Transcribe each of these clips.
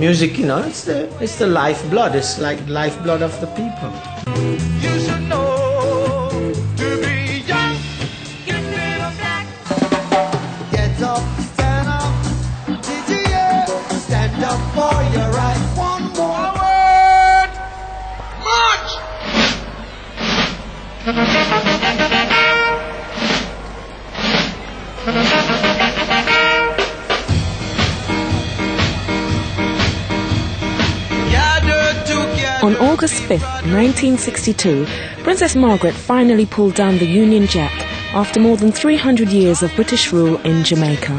Music, you know, it's the lifeblood. It's like lifeblood of the people. You should know to be young. Get rid of black. Get up, stand up. DGA, stand up for your right. One more word. March. On August 5th, 1962, Princess Margaret finally pulled down the Union Jack after more than 300 years of British rule in Jamaica.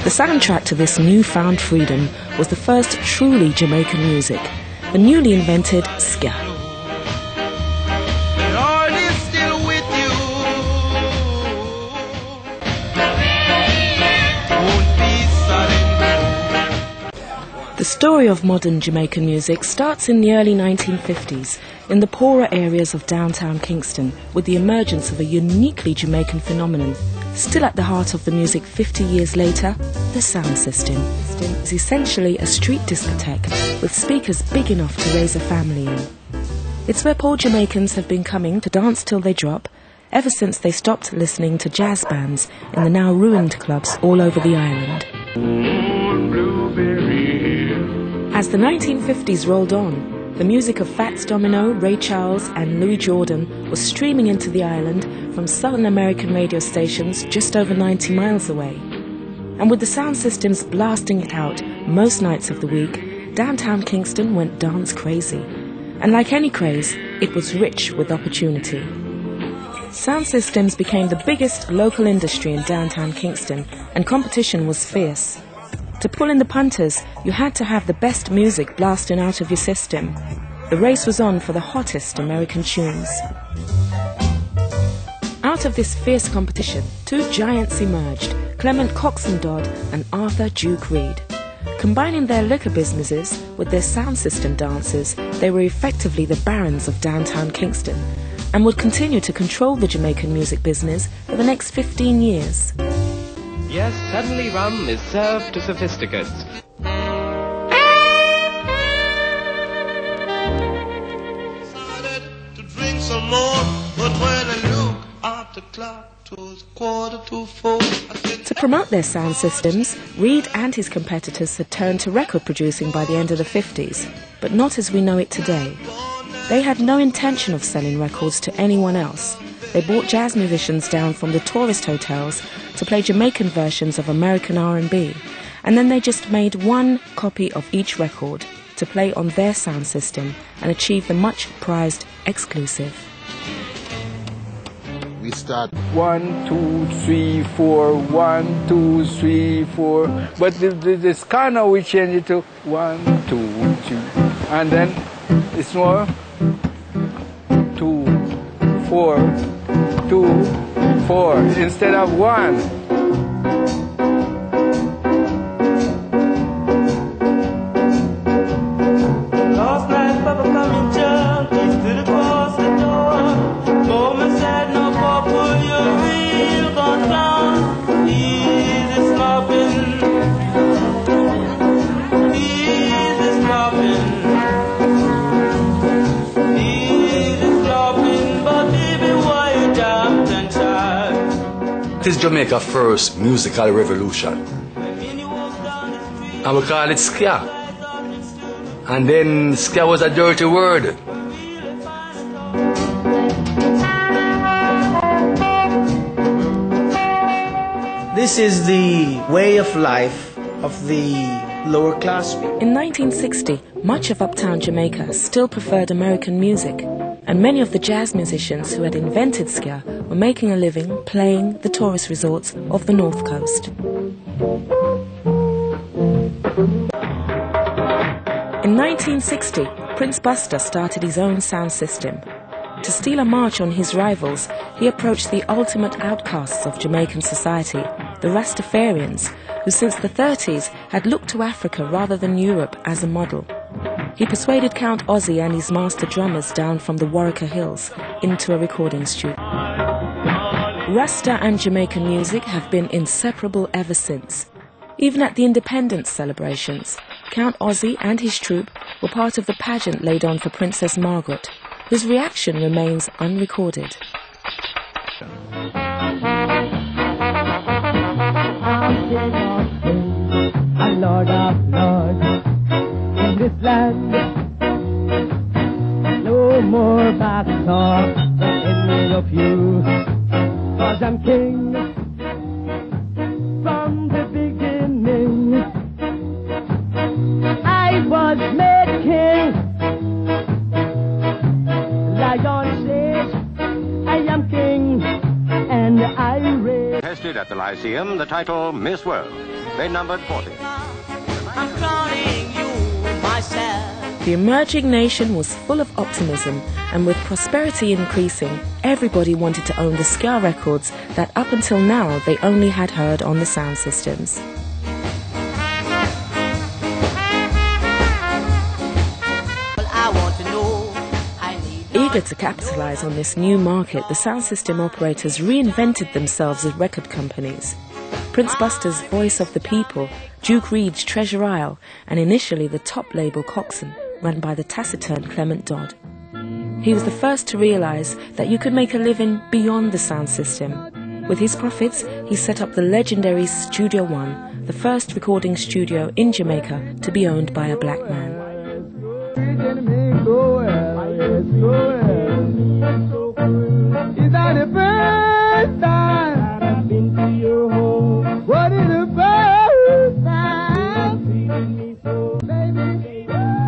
The soundtrack to this newfound freedom was the first truly Jamaican music, the newly invented ska. The story of modern Jamaican music starts in the early 1950s in the poorer areas of downtown Kingston with the emergence of a uniquely Jamaican phenomenon. Still at the heart of the music 50 years later, the sound system. It's essentially a street discotheque with speakers big enough to raise a family in. It's where poor Jamaicans have been coming to dance till they drop ever since they stopped listening to jazz bands in the now ruined clubs all over the island. As the 1950s rolled on, the music of Fats Domino, Ray Charles and Louis Jordan was streaming into the island from Southern American radio stations just over 90 miles away. And with the sound systems blasting it out most nights of the week, downtown Kingston went dance crazy. And like any craze, it was rich with opportunity. Sound systems became the biggest local industry in downtown Kingston, and competition was fierce. To pull in the punters, you had to have the best music blasting out of your system. The race was on for the hottest American tunes. Out of this fierce competition, two giants emerged, Clement Coxon-Dodd and Arthur Duke Reid. Combining their liquor businesses with their sound system dancers, they were effectively the barons of downtown Kingston and would continue to control the Jamaican music business for the next 15 years. Yes, suddenly rum is served to sophisticates. Decided to drink some more, but when I look at the clock, it was 3:45. To promote their sound systems, Reid and his competitors had turned to record producing by the end of the 50s, but not as we know it today. They had no intention of selling records to anyone else. They brought jazz musicians down from the tourist hotels to play Jamaican versions of American R&B, and then they just made one copy of each record to play on their sound system and achieve the much prized exclusive. We start 1, 2, 3, 4, 1, 2, 3, 4. But the ska now we change it to 1, 2, 3, and then it's more 2, 4, 2, 4 instead of 1. Last night, Papa come in church, he stood across the door. Mama said, "No, Papa, you're real gone down. Easy stopping, easy stopping, easy stopping, but baby, why you jumped and tried?" It is Jamaica's first musical revolution, and we call it ska. And then ska was a dirty word. This is the way of life of the lower class people. In 1960, much of uptown Jamaica still preferred American music, and many of the jazz musicians who had invented ska were making a living playing the tourist resorts of the North Coast. In 1960, Prince Buster started his own sound system. To steal a march on his rivals, he approached the ultimate outcasts of Jamaican society, the Rastafarians, who since the 30s had looked to Africa rather than Europe as a model. He persuaded Count Ozzy and his master drummers down from the Warwicker Hills into a recording studio. Rasta and Jamaican music have been inseparable ever since. Even at the independence celebrations, Count Ozzy and his troupe were part of the pageant laid on for Princess Margaret, whose reaction remains unrecorded. A Lord of Lords in this land. No more back talk from any of you, 'cause I'm king from the beginning. I was made king. Lion says I am king, and I reign. Tested at the Lyceum, the title Miss World. They numbered 40. I'm crowning you myself. The emerging nation was full of optimism, and with prosperity increasing, everybody wanted to own the ska records that up until now they only had heard on the sound systems. Well, I want to know. Eager to capitalize on this new market, the sound system operators reinvented themselves as record companies. Prince Buster's Voice of the People, Duke Reid's Treasure Isle, and initially the top label Coxsone, run by the taciturn Clement Dodd. He was the first to realize that you could make a living beyond the sound system. With his profits, he set up the legendary Studio One, the first recording studio in Jamaica to be owned by a black man. Is that the first time I've been to your home? What is the first time?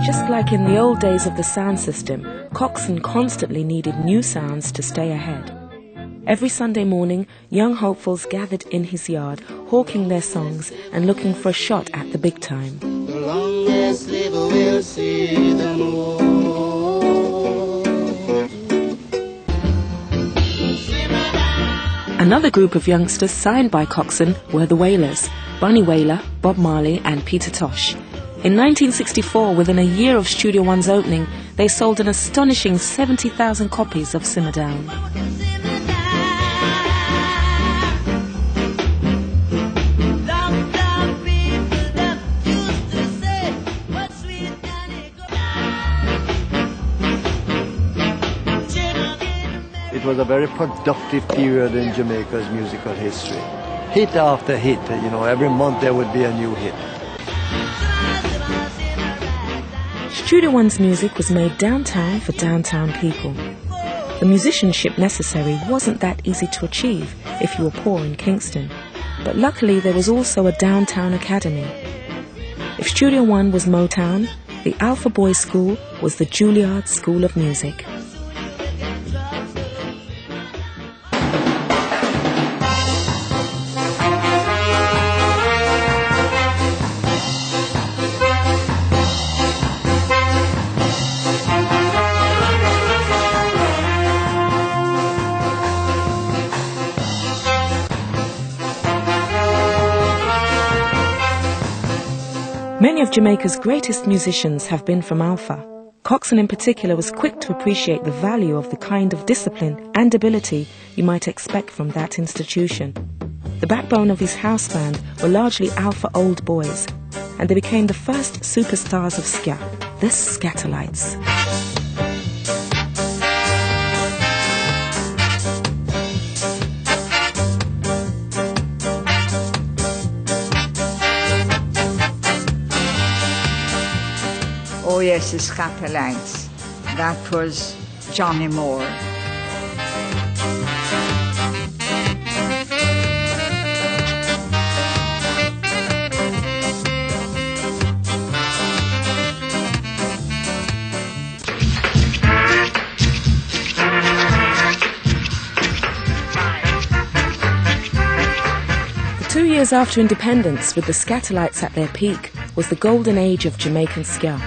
Just like in the old days of the sound system, Coxsone constantly needed new sounds to stay ahead. Every Sunday morning, young hopefuls gathered in his yard, hawking their songs and looking for a shot at the big time. The longest liver will see the moon. Another group of youngsters signed by Coxsone were the Wailers, Bunny Wailer, Bob Marley and Peter Tosh. In 1964, within a year of Studio One's opening, they sold an astonishing 70,000 copies of Simmer Down. It was a very productive period in Jamaica's musical history. Hit after hit, every month there would be a new hit. Studio One's music was made downtown for downtown people. The musicianship necessary wasn't that easy to achieve if you were poor in Kingston, but luckily there was also a downtown academy. If Studio One was Motown, the Alpha Boys School was the Juilliard School of Music. Many of Jamaica's greatest musicians have been from Alpha. Coxsone in particular was quick to appreciate the value of the kind of discipline and ability you might expect from that institution. The backbone of his house band were largely Alpha old boys, and they became the first superstars of ska, the Skatalites. Oh yes, the Skatalites. That was Johnny Moore. The 2 years after independence, with the Skatalites at their peak, was the golden age of Jamaican ska.